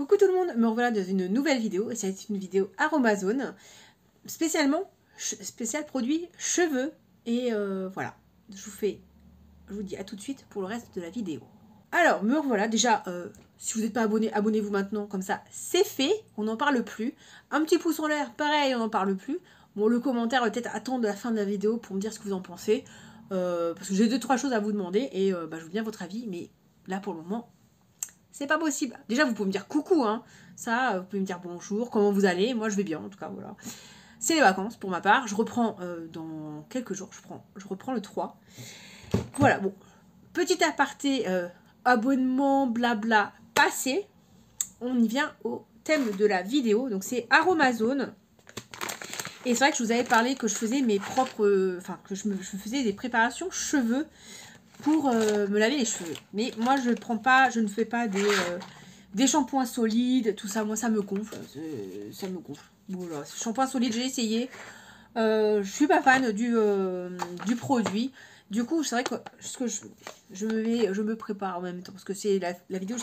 Coucou tout le monde, me revoilà dans une nouvelle vidéo, et c'est une vidéo Aromazone, spécial produit cheveux, et voilà, je vous dis à tout de suite pour le reste de la vidéo. Alors, me revoilà, déjà, si vous n'êtes pas abonné, abonnez-vous maintenant, comme ça c'est fait, on n'en parle plus. Un petit pouce en l'air, pareil, on n'en parle plus. Bon, le commentaire, peut-être attendre la fin de la vidéo pour me dire ce que vous en pensez, parce que j'ai 2-3 choses à vous demander, et je veux bien votre avis, mais là pour le moment, c'est pas possible. Déjà, vous pouvez me dire coucou, hein. Ça, vous pouvez me dire bonjour, comment vous allez. Moi, je vais bien, en tout cas, voilà. C'est les vacances, pour ma part. Je reprends dans quelques jours. Je reprends le 3. Voilà, bon. Petit aparté, abonnement, blabla, passé. On y vient au thème de la vidéo. Donc, c'est Aromazone. Et c'est vrai que je vous avais parlé que je faisais mes propres... Enfin, que je faisais des préparations cheveux pour me laver les cheveux. Mais moi, je ne fais pas des shampoings solides, tout ça. Moi, ça me gonfle. Ça me gonfle. Voilà. Shampoing solide, j'ai essayé. Je suis pas fan du produit. Du coup, c'est vrai que je me prépare en même temps. Parce que c'est la vidéo,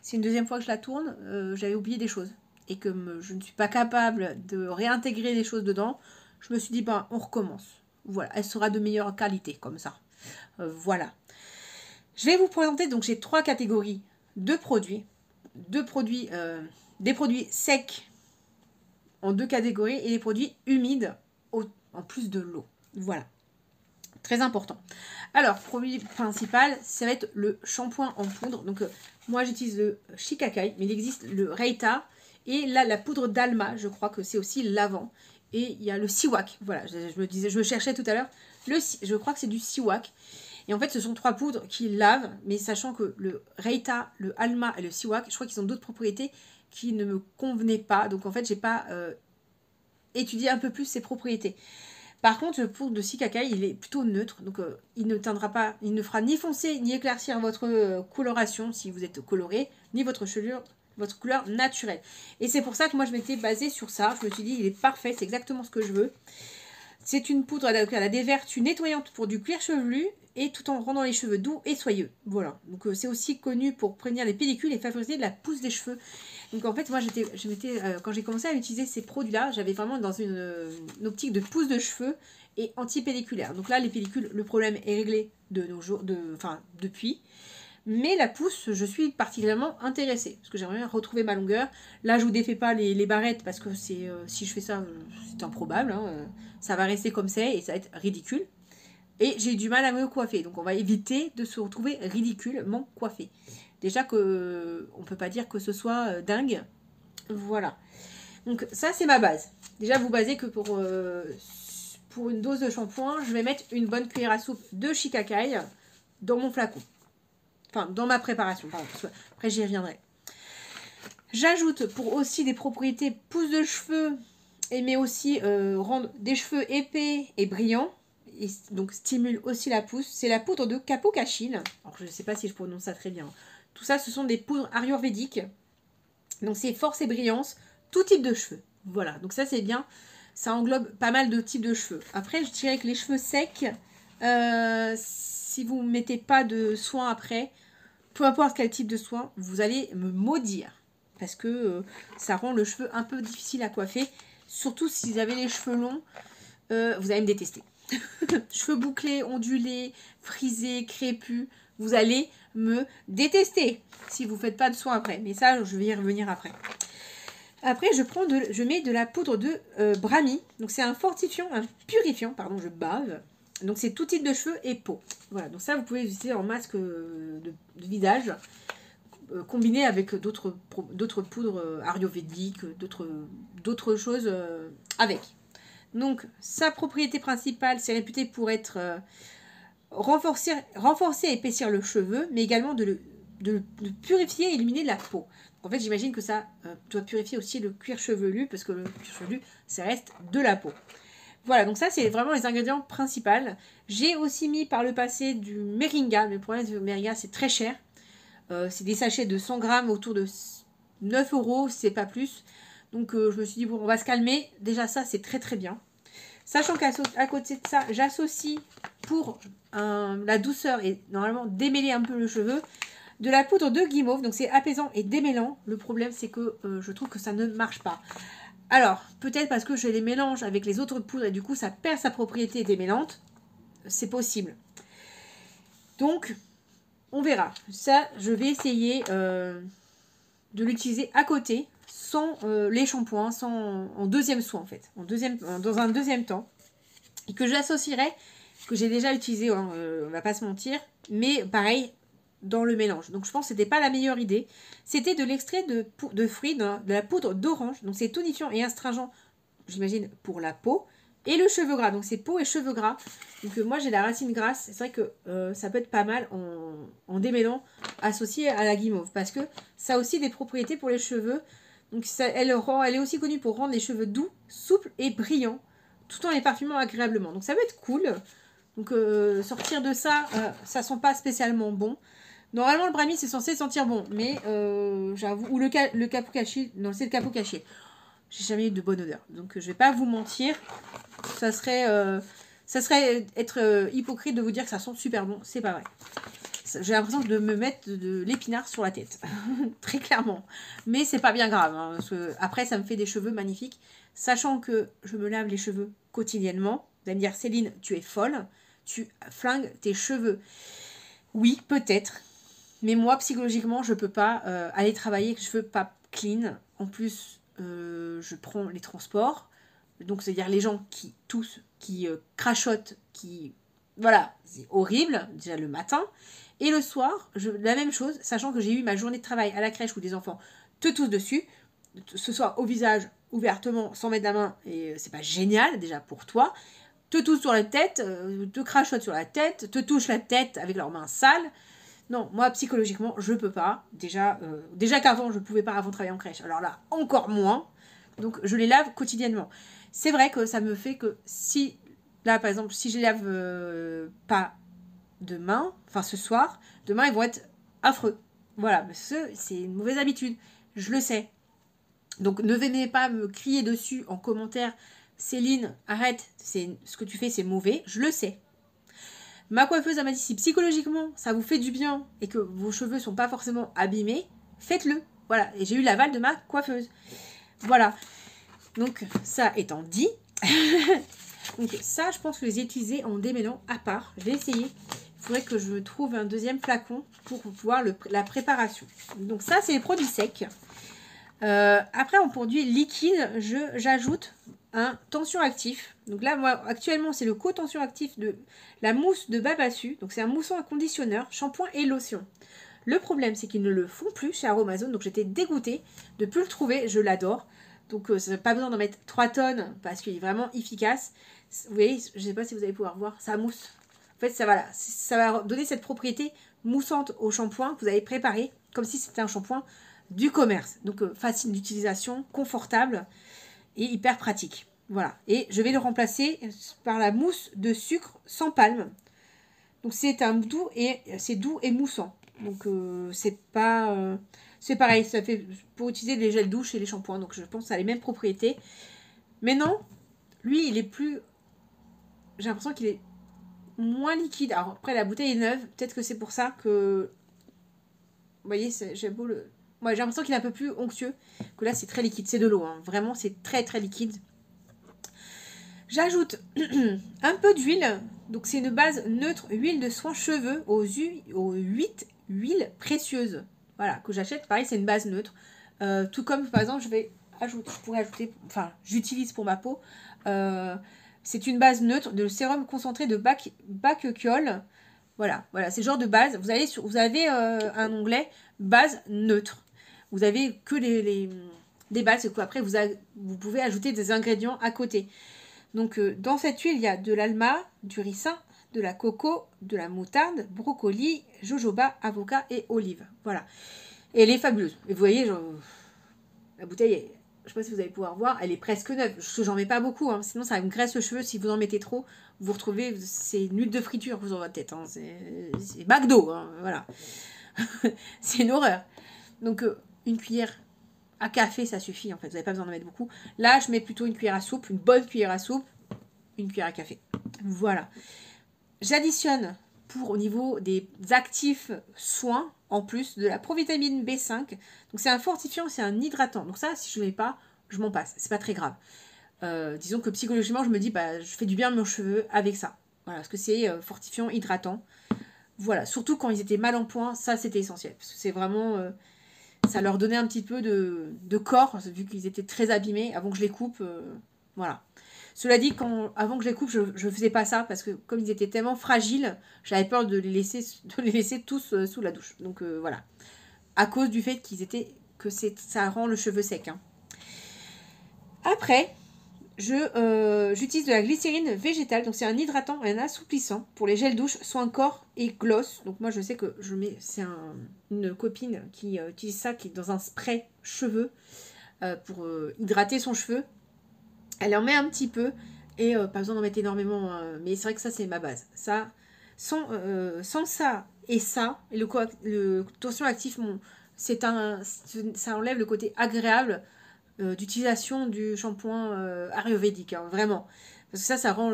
c'est une deuxième fois que je la tourne. J'avais oublié des choses. Et que je ne suis pas capable de réintégrer des choses dedans. Je me suis dit, ben, on recommence. Voilà, elle sera de meilleure qualité, comme ça. Voilà. Je vais vous présenter, donc j'ai 3 catégories de produits. Des produits secs en 2 catégories et des produits humides en plus de l'eau. Voilà. Très important. Alors, produit principal, ça va être le shampoing en poudre. Donc, moi j'utilise le Shikakai, mais il existe le Reita. Et là, la poudre d'Alma, je crois que c'est aussi l'avant. Et il y a le Siwak. Voilà, je me cherchais tout à l'heure. Je crois que c'est du Siwak. Et en fait, ce sont 3 poudres qui lavent, mais sachant que le Reita, le Alma et le Siwak, je crois qu'ils ont d'autres propriétés qui ne me convenaient pas. Donc en fait, j'ai pas étudié un peu plus ces propriétés. Par contre, le poudre de Shikakai, il est plutôt neutre. Donc il ne teindra pas, il ne fera ni foncer ni éclaircir votre coloration si vous êtes coloré, ni votre couleur naturelle. Et c'est pour ça que moi je m'étais basée sur ça. Je me suis dit, il est parfait, c'est exactement ce que je veux. C'est une poudre à a des vertus nettoyantes pour du cuir chevelu et tout en rendant les cheveux doux et soyeux. Voilà. Donc c'est aussi connu pour prévenir les pellicules et favoriser la pousse des cheveux. Donc en fait, moi quand j'ai commencé à utiliser ces produits-là, j'avais vraiment dans une optique de pousse de cheveux et anti-pelliculaire. Donc là, les pellicules, le problème est réglé de nos jours, depuis. Mais la pousse, je suis particulièrement intéressée parce que j'aimerais bien retrouver ma longueur. Là, je vous défais pas les barrettes parce que si je fais ça, c'est improbable. Hein, ça va rester comme c'est et ça va être ridicule. Et j'ai du mal à me coiffer, donc on va éviter de se retrouver ridiculement coiffé. Déjà que on peut pas dire que ce soit dingue. Voilà. Donc ça, c'est ma base. Déjà, vous basez que pour une dose de shampoing, je vais mettre une bonne cuillère à soupe de Shikakai dans mon flacon. Enfin, dans ma préparation, pardon, après j'y reviendrai. J'ajoute pour aussi des propriétés pousse de cheveux, mais aussi rendre des cheveux épais et brillants. Et donc stimule aussi la pousse. C'est la poudre de Kapokachil. Alors je ne sais pas si je prononce ça très bien. Tout ça, ce sont des poudres ayurvédiques. Donc c'est force et brillance, tout type de cheveux. Voilà, donc ça c'est bien. Ça englobe pas mal de types de cheveux. Après, je dirais que les cheveux secs, si vous ne mettez pas de soin après, peu importe quel type de soin, vous allez me maudire. Parce que ça rend le cheveu un peu difficile à coiffer. Surtout si vous avez les cheveux longs, vous allez me détester. Cheveux bouclés, ondulés, frisés, crépus, vous allez me détester si vous ne faites pas de soin après. Mais ça, je vais y revenir après. Après, je mets de la poudre de Brahmi. Donc c'est un purifiant, pardon, je bave. Donc c'est tout type de cheveux et peau. Voilà, donc ça vous pouvez utiliser en masque de visage, combiné avec d'autres poudres ayurvédiques, d'autres choses avec. Donc sa propriété principale, c'est réputé pour être renforcer et épaissir le cheveu, mais également de le purifier et éliminer la peau. En fait, j'imagine que ça doit purifier aussi le cuir chevelu, parce que le cuir chevelu, ça reste de la peau. Voilà, donc ça, c'est vraiment les ingrédients principaux. J'ai aussi mis par le passé du Moringa, mais le problème du Moringa, c'est très cher. C'est des sachets de 100 grammes autour de 9 €, c'est pas plus. Donc je me suis dit, bon, on va se calmer. Déjà, ça, c'est très très bien. Sachant qu'à côté de ça, j'associe pour la douceur et normalement démêler un peu le cheveu, de la poudre de guimauve, donc c'est apaisant et démêlant. Le problème, c'est que je trouve que ça ne marche pas. Alors, peut-être parce que je les mélange avec les autres poudres et du coup, ça perd sa propriété démêlante. C'est possible. Donc, on verra. Ça, je vais essayer de l'utiliser à côté, sans les shampoings, en deuxième soin en fait, dans un deuxième temps. Et que j'associerai, que j'ai déjà utilisé, hein, on va pas se mentir, mais pareil, dans le mélange. Donc je pense que c'était pas la meilleure idée. C'était de l'extrait de fruits, de la poudre d'orange. Donc c'est tonifiant et astringent, j'imagine, pour la peau. Et le cheveu gras, donc c'est peau et cheveux gras. Donc moi j'ai la racine grasse, c'est vrai que ça peut être pas mal en démêlant associé à la guimauve. Parce que ça a aussi des propriétés pour les cheveux. Donc elle est aussi connue pour rendre les cheveux doux, souples et brillants, tout en les parfumant agréablement. Donc ça peut être cool. Donc sortir de ça, ça sent pas spécialement bon. Normalement le brownie c'est censé sentir bon, mais j'avoue, ou le capucachi, non c'est le capucachi. J'ai jamais eu de bonne odeur. Donc je vais pas vous mentir, ça serait être hypocrite de vous dire que ça sent super bon, c'est pas vrai. J'ai l'impression de me mettre de l'épinard sur la tête, très clairement. Mais c'est pas bien grave, hein, parce que après ça me fait des cheveux magnifiques. Sachant que je me lave les cheveux quotidiennement. Vous allez me dire, Céline, tu es folle, tu flingues tes cheveux. Oui, peut-être. Mais moi, psychologiquement, je peux pas aller travailler avec les cheveux pas clean. En plus, je prends les transports. Donc, c'est-à-dire les gens qui toussent, qui crachotent, qui... Voilà, c'est horrible, déjà le matin. Et le soir, la même chose, sachant que j'ai eu ma journée de travail à la crèche où des enfants te toussent dessus, ce soit au visage, ouvertement, sans mettre la main, et c'est pas génial, déjà pour toi, te touchent sur la tête, te crachotent sur la tête, te touchent la tête avec leurs mains sales. Non, moi, psychologiquement, je peux pas. Déjà qu'avant, je pouvais pas avant de travailler en crèche. Alors là, encore moins. Donc, je les lave quotidiennement. C'est vrai que ça me fait que si, là, par exemple, si je les lave pas demain, enfin ce soir, demain, ils vont être affreux. Voilà, c'est une mauvaise habitude. Je le sais. Donc, ne venez pas me crier dessus en commentaire. Céline, arrête, ce que tu fais, c'est mauvais. Je le sais. Ma coiffeuse m'a dit, si psychologiquement, ça vous fait du bien et que vos cheveux sont pas forcément abîmés, faites-le. Voilà, et j'ai eu l'aval de ma coiffeuse. Voilà. Donc, ça étant dit, donc ça, je pense que je les ai utilisés en démêlant à part. Je vais essayer. Il faudrait que je trouve un deuxième flacon pour pouvoir la préparation. Donc ça, c'est les produits secs. Après, en produit liquide, j'ajoute un tension actif. Donc là, moi, actuellement, c'est le co-tension actif de la mousse de Babassu. Donc c'est un moussant à conditionneur, shampoing et lotion. Le problème, c'est qu'ils ne le font plus chez Aromazone. Donc j'étais dégoûtée de ne plus le trouver. Je l'adore. Donc ça n'a pas besoin d'en mettre 3 tonnes parce qu'il est vraiment efficace. Vous voyez, je ne sais pas si vous allez pouvoir voir, ça mousse. En fait, ça va donner cette propriété moussante au shampoing que vous avez préparé, comme si c'était un shampoing du commerce. Donc facile d'utilisation, confortable et hyper pratique. Voilà. Et je vais le remplacer par la mousse de sucre sans palme. Donc c'est doux et moussant. Donc c'est pareil, ça fait pour utiliser les gels douche et les shampoings. Donc je pense que ça a les mêmes propriétés. Mais non, lui il est plus... J'ai l'impression qu'il est moins liquide. Alors après la bouteille est neuve, peut-être que c'est pour ça que... Vous voyez, j'ai beau le... Ouais, j'ai l'impression qu'il est un peu plus onctueux. Que là, c'est très liquide. C'est de l'eau. Hein. Vraiment, c'est très, très liquide. J'ajoute un peu d'huile. Donc, c'est une base neutre, huile de soin cheveux aux 8 huiles précieuses. Voilà, que j'achète. Pareil, c'est une base neutre. Tout comme, par exemple, je pourrais ajouter... Enfin, j'utilise pour ma peau. C'est une base neutre de sérum concentré de Bakeol. Voilà, c'est le genre de base. Vous avez un onglet base neutre. Vous avez que des bases, et après vous pouvez ajouter des ingrédients à côté. Donc dans cette huile, il y a de l'alma, du ricin, de la coco, de la moutarde, brocoli, jojoba, avocat et olive. Voilà. Et elle est fabuleuse. Et vous voyez, la bouteille, je ne sais pas si vous allez pouvoir voir, elle est presque neuve. J'en mets pas beaucoup, hein, sinon ça me graisse le cheveu. Si vous en mettez trop, vous retrouvez, c'est une huile de friture vous dans votre tête. Hein. C'est McDo, hein, voilà. C'est une horreur. Donc une cuillère à café, ça suffit en fait. Vous n'avez pas besoin d'en mettre beaucoup. Là, je mets plutôt une cuillère à soupe, une bonne cuillère à soupe, une cuillère à café. Voilà. J'additionne au niveau des actifs soins en plus de la provitamine B5. Donc c'est un fortifiant, c'est un hydratant. Donc ça, si je ne l'ai pas, je m'en passe. C'est pas très grave. Disons que psychologiquement, je me dis, bah, je fais du bien à mes cheveux avec ça. Voilà, parce que c'est fortifiant, hydratant. Voilà, surtout quand ils étaient mal en point, ça c'était essentiel. Parce que c'est vraiment... ça leur donnait un petit peu de corps, vu qu'ils étaient très abîmés, avant que je les coupe. Voilà. Cela dit, avant que je les coupe, je ne faisais pas ça, parce que comme ils étaient tellement fragiles, j'avais peur de les laisser tous sous la douche. Donc voilà. À cause du fait ça rend le cheveu sec. Hein. Après, j'utilise de la glycérine végétale, donc c'est un hydratant et un assouplissant pour les gels douche, soins corps et gloss. Donc moi je sais que c'est une copine qui utilise ça, qui est dans un spray cheveux pour hydrater son cheveu. Elle en met un petit peu et pas besoin d'en mettre énormément, mais c'est vrai que ça c'est ma base. Ça, sans ça et ça, et le tension actif, ça enlève le côté agréable d'utilisation du shampoing ayurvédique, hein, vraiment. Parce que ça rend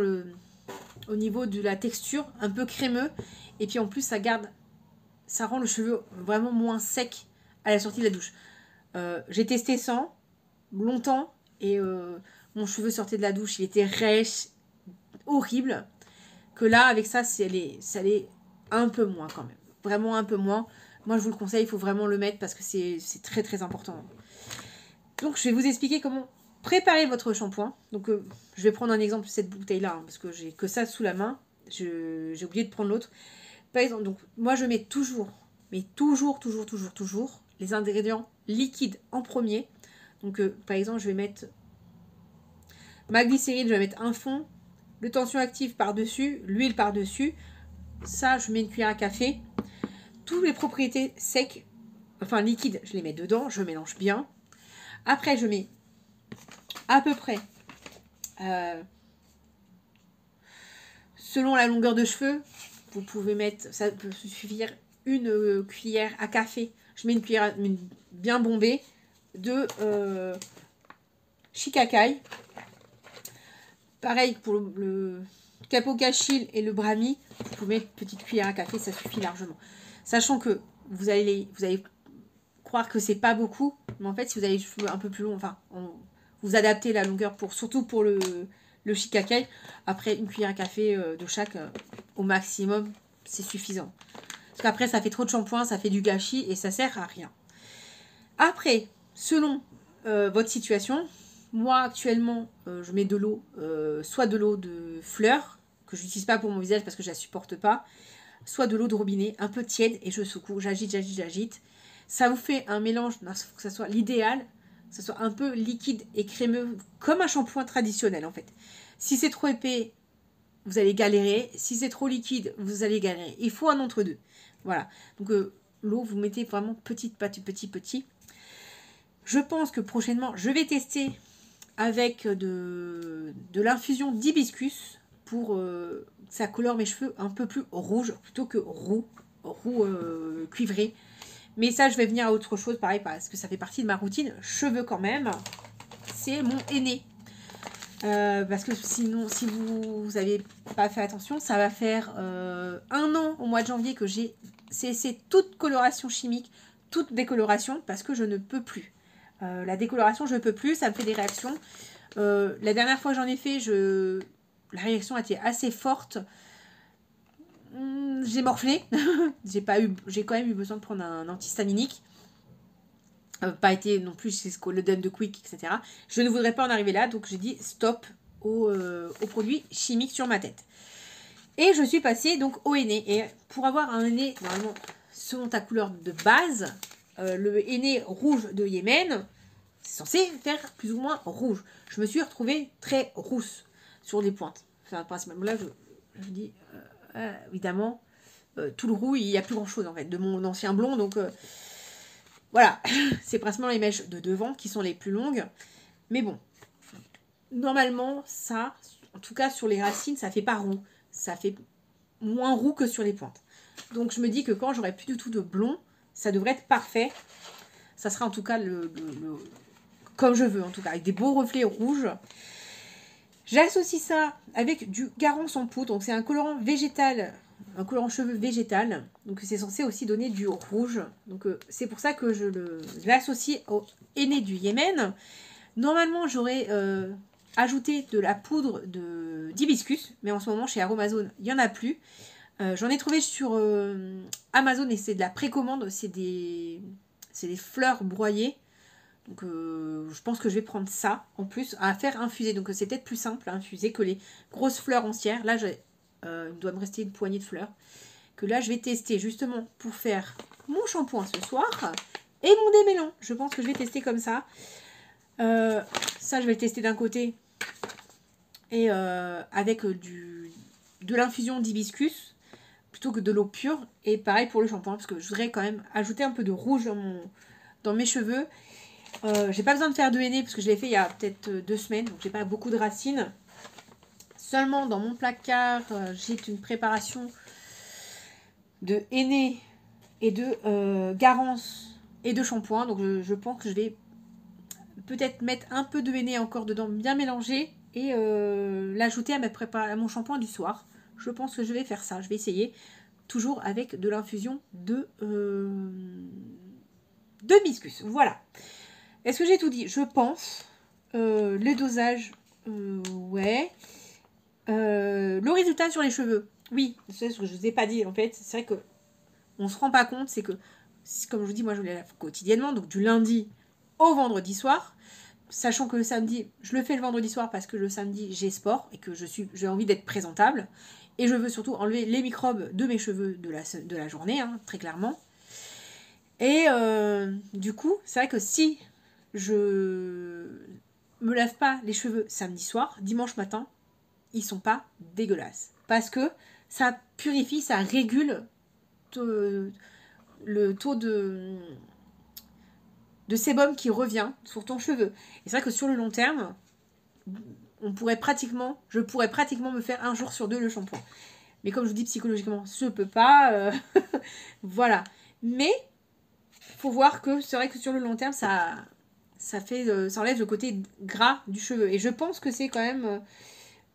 au niveau de la texture un peu crémeux. Et puis en plus, ça rend le cheveu vraiment moins sec à la sortie de la douche. J'ai testé sans longtemps et mon cheveu sortait de la douche, il était rêche, horrible. Que là, avec ça, ça allait un peu moins quand même. Vraiment un peu moins. Moi, je vous le conseille, il faut vraiment le mettre parce que c'est très très important. Donc, je vais vous expliquer comment préparer votre shampoing. Donc, je vais prendre un exemple de cette bouteille-là, hein, parce que j'ai que ça sous la main. J'ai oublié de prendre l'autre. Par exemple, donc, moi, je mets toujours les ingrédients liquides en premier. Donc, par exemple, je vais mettre ma glycérine, je vais mettre un fond, le tension actif par-dessus, l'huile par-dessus. Ça, je mets une cuillère à café. Toutes les propriétés secs, enfin liquides, je les mets dedans, je mélange bien. Après, je mets à peu près, selon la longueur de cheveux, vous pouvez mettre, ça peut suffire, une cuillère à café. Je mets une cuillère bien bombée de shikakai. Pareil pour le Capo-Cachil et le Brahmi, vous pouvez mettre une petite cuillère à café, ça suffit largement. Sachant que vous allez croire que c'est pas beaucoup, mais en fait, si vous avez les cheveux un peu plus longs, enfin, vous adaptez la longueur surtout pour le shikakai. Après, une cuillère à café de chaque au maximum, c'est suffisant. Parce qu'après, ça fait trop de shampoing, ça fait du gâchis et ça sert à rien. Après, selon votre situation, moi actuellement, je mets de l'eau, soit de l'eau de fleurs, que je n'utilise pas pour mon visage parce que je ne la supporte pas, soit de l'eau de robinet, un peu tiède, et je secoue, j'agite. Ça vous fait un mélange, il faut que ça soit l'idéal, que ça soit un peu liquide et crémeux, comme un shampoing traditionnel en fait. Si c'est trop épais, vous allez galérer. Si c'est trop liquide, vous allez galérer. Il faut un entre-deux. Voilà. Donc l'eau, vous mettez vraiment petit. Je pense que prochainement, je vais tester avec de l'infusion d'hibiscus pour que ça colore mes cheveux un peu plus rouge plutôt que roux cuivré. Mais ça, je vais venir à autre chose, pareil, parce que ça fait partie de ma routine. Cheveux quand même, c'est mon aîné. Parce que sinon, si vous n'avez pas fait attention, ça va faire 1 an au mois de janvier que j'ai cessé toute coloration chimique, toute décoloration, parce que je ne peux plus. La décoloration, je ne peux plus, ça me fait des réactions. La dernière fois que j'en ai fait, la réaction a été assez forte. J'ai morflé. J'ai quand même eu besoin de prendre un antihistaminique. Pas été non plus chez le Den de Quick, etc. Je ne voudrais pas en arriver là, donc j'ai dit stop aux produits chimiques sur ma tête. Et je suis passée donc au henné. Et pour avoir un henné, normalement, selon ta couleur de base, le henné rouge de Yémen, c'est censé faire plus ou moins rouge. Je me suis retrouvée très rousse sur les pointes. Enfin, principalement là, je dis, évidemment, tout le roux, il n'y a plus grand chose en fait, de mon ancien blond, donc... voilà, c'est principalement les mèches de devant qui sont les plus longues. Mais bon, normalement, ça, en tout cas sur les racines, ça fait pas roux. Ça fait moins roux que sur les pointes. Donc je me dis que quand j'aurai plus du tout de blond, ça devrait être parfait. Ça sera en tout cas comme je veux, en tout cas, avec des beaux reflets rouges. J'associe ça avec du garance en poudre. Donc c'est un colorant végétal un colorant cheveux végétal. Donc c'est censé aussi donner du rouge. Donc c'est pour ça que je l'associe au henné du Yémen. Normalement j'aurais ajouté de la poudre d'hibiscus. Mais en ce moment chez Aromazone, il n'y en a plus. J'en ai trouvé sur Amazon et c'est de la précommande. C'est des fleurs broyées. Donc je pense que je vais prendre ça en plus à faire infuser. Donc c'est peut-être plus simple à infuser que les grosses fleurs entières. Là, il doit me rester une poignée de fleurs. Que là, je vais tester justement pour faire mon shampoing ce soir. Et mon démêlant. Je pense que je vais tester comme ça. Ça, je vais le tester d'un côté. Et avec de l'infusion d'hibiscus. Plutôt que de l'eau pure. Et pareil pour le shampoing. Parce que je voudrais quand même ajouter un peu de rouge dans mes cheveux. J'ai pas besoin de faire de henné parce que je l'ai fait il y a peut-être 2 semaines, donc j'ai pas beaucoup de racines. Seulement dans mon placard, j'ai une préparation de henné et de garance et de shampoing. Donc je pense que je vais peut-être mettre un peu de henné encore dedans, bien mélanger et l'ajouter à mon shampoing du soir. Je pense que je vais faire ça, je vais essayer. Toujours avec de l'infusion de hibiscus. Voilà. Est-ce que j'ai tout dit? Je pense. Le dosage, ouais. Le résultat sur les cheveux, oui. C'est ce que je ne vous ai pas dit en fait. C'est vrai que on se rend pas compte. C'est que, comme je vous dis, moi je le lave quotidiennement. Donc du lundi au vendredi soir. Sachant que le samedi, je le fais le vendredi soir parce que le samedi j'ai sport et que j'ai envie d'être présentable. Et je veux surtout enlever les microbes de mes cheveux de la journée, hein, très clairement. Et du coup, c'est vrai que si je me lave pas les cheveux samedi soir, dimanche matin, ils sont pas dégueulasses. Parce que ça purifie, ça régule le taux de sébum qui revient sur ton cheveu. Et c'est vrai que sur le long terme, je pourrais pratiquement me faire 1 jour sur 2 le shampoing. Mais comme je vous dis psychologiquement, je peux pas. Voilà. Mais faut voir que c'est vrai que sur le long terme, ça enlève le côté gras du cheveu. Et je pense que c'est quand même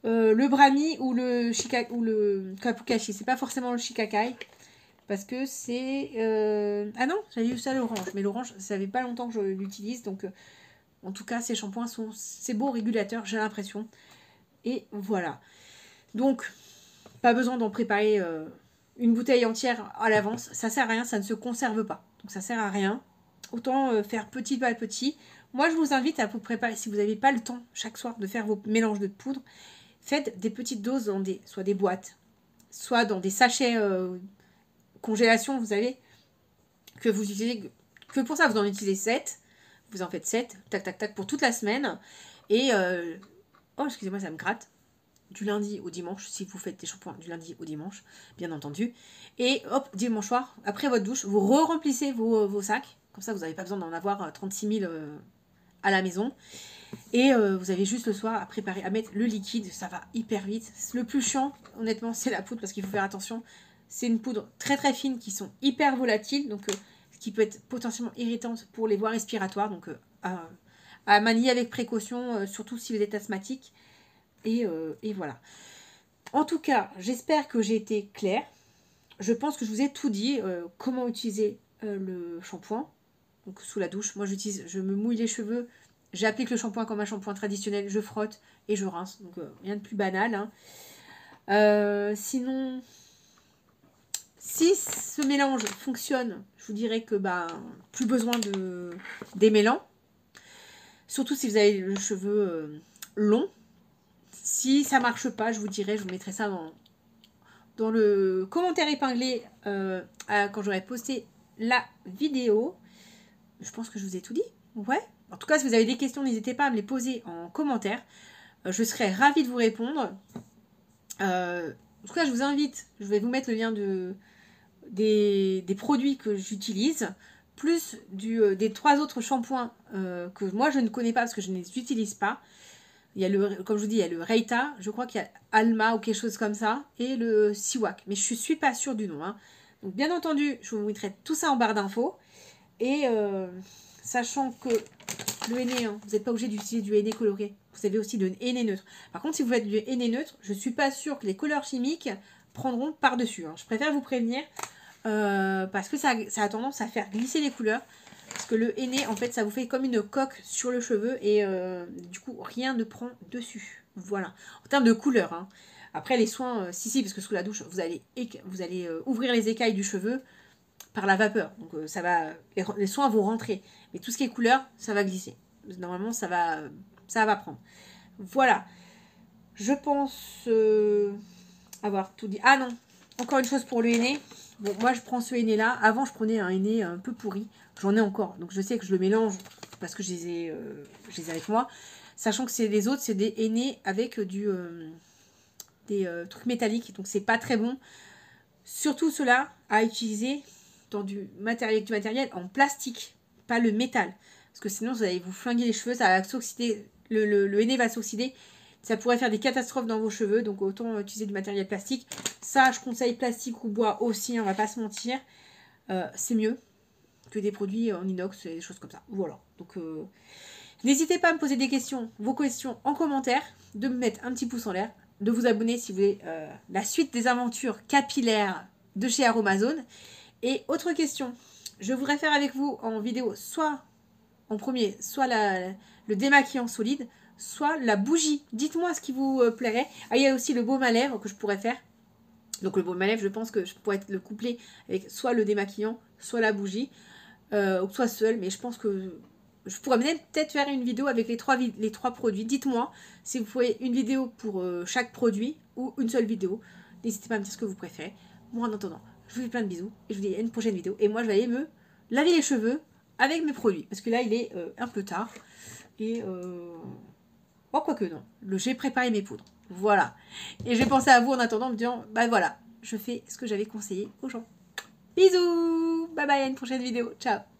le brahmi ou le kapukashi. C'est pas forcément le shikakai. Parce que c'est... Ah non, j'avais eu ça l'orange. Mais l'orange, ça fait pas longtemps que je l'utilise. Donc, en tout cas, ces shampoings sont... C'est beau régulateur, j'ai l'impression. Et voilà. Donc, pas besoin d'en préparer une bouteille entière à l'avance. Ça sert à rien, ça ne se conserve pas. Donc, ça sert à rien. Autant faire petit pas petit. Moi, je vous invite à vous préparer, si vous n'avez pas le temps chaque soir de faire vos mélanges de poudre, faites des petites doses dans soit des boîtes, soit dans des sachets congélation, vous savez, que vous utilisez, que pour ça, vous en utilisez 7. Vous en faites 7, tac, tac, tac, pour toute la semaine. Et, oh, excusez-moi, ça me gratte. Du lundi au dimanche, si vous faites des shampoings du lundi au dimanche, bien entendu. Et hop, dimanche soir, après votre douche, vous re-remplissez vos sacs. Comme ça, vous n'avez pas besoin d'en avoir 36 000 à la maison. Et vous avez juste le soir à préparer, à mettre le liquide. Ça va hyper vite. Le plus chiant, honnêtement, c'est la poudre parce qu'il faut faire attention. C'est une poudre très très fine qui sont hyper volatiles. Donc, ce qui peut être potentiellement irritante pour les voies respiratoires. Donc, à manier avec précaution, surtout si vous êtes asthmatique. Et voilà. En tout cas, j'espère que j'ai été claire. Je pense que je vous ai tout dit. Comment utiliser le shampoing. Donc sous la douche. Moi je me mouille les cheveux. J'applique le shampoing comme un shampoing traditionnel. Je frotte et je rince. Donc rien de plus banal. Hein. Sinon, si ce mélange fonctionne, je vous dirais que plus besoin de démêlant. Surtout si vous avez le cheveu long. Si ça marche pas, je vous dirai, je vous mettrai ça dans le commentaire épinglé quand j'aurai posté la vidéo. Je pense que je vous ai tout dit. Ouais. En tout cas, si vous avez des questions, n'hésitez pas à me les poser en commentaire. Je serai ravie de vous répondre. En tout cas, je vous invite, je vais vous mettre le lien des produits que j'utilise, plus des 3 autres shampoings que moi je ne connais pas parce que je ne les utilise pas. Il y a comme je vous dis, il y a le Reita, je crois qu'il y a Alma ou quelque chose comme ça, et le Siwak. Mais je ne suis pas sûre du nom. Hein. Donc bien entendu, je vous mettrai tout ça en barre d'infos. Et sachant que le henné, hein, vous n'êtes pas obligé d'utiliser du henné coloré. Vous avez aussi de henné neutre. Par contre, si vous faites du henné neutre, je ne suis pas sûre que les couleurs chimiques prendront par-dessus. Hein. Je préfère vous prévenir parce que ça a tendance à faire glisser les couleurs. Parce que le henné, en fait, ça vous fait comme une coque sur le cheveu et du coup, rien ne prend dessus. Voilà. En termes de couleur, hein. Après, les soins, si, parce que sous la douche, vous allez ouvrir les écailles du cheveu par la vapeur. Donc, ça va, les soins vont rentrer. Mais tout ce qui est couleur, ça va glisser. Normalement, ça va prendre. Voilà. Je pense avoir tout dit. Ah non, encore une chose pour le henné. Bon, moi, je prends ce henné-là. Avant, je prenais un henné un peu pourri. J'en ai encore. Donc, je sais que je le mélange parce que je les ai avec moi. Sachant que les autres, c'est des hennés avec des trucs métalliques. Donc, c'est pas très bon. Surtout ceux-là à utiliser dans du matériel en plastique. Pas le métal. Parce que sinon, vous allez vous flinguer les cheveux. Ça va s'oxyder. Le henné va s'oxyder. Ça pourrait faire des catastrophes dans vos cheveux. Donc, autant utiliser du matériel plastique. Ça, je conseille plastique ou bois aussi. On va pas se mentir. C'est mieux que des produits en inox et des choses comme ça. Voilà. Donc, n'hésitez pas à me poser des questions, vos questions en commentaire, de me mettre un petit pouce en l'air, de vous abonner si vous voulez la suite des aventures capillaires de chez Aromazone. Et autre question, je voudrais faire avec vous en vidéo soit en premier, soit le démaquillant solide, soit la bougie. Dites-moi ce qui vous plairait. Ah, il y a aussi le baume à lèvres que je pourrais faire. Donc le baume à lèvres, je pense que je pourrais le coupler avec soit le démaquillant, soit la bougie, ou soit seul. Mais je pense que je pourrais même peut-être faire une vidéo avec les trois produits. Dites-moi si vous voulez une vidéo pour chaque produit ou une seule vidéo. N'hésitez pas à me dire ce que vous préférez. Moi, en attendant, je vous fais plein de bisous et je vous dis à une prochaine vidéo. Et moi, je vais aller me laver les cheveux avec mes produits. Parce que là, il est un peu tard. Et oh, quoique non. J'ai préparé mes poudres. Voilà. Et j'ai pensé à vous en attendant, en me disant, bah voilà, je fais ce que j'avais conseillé aux gens. Bisous. Bye bye, à une prochaine vidéo. Ciao.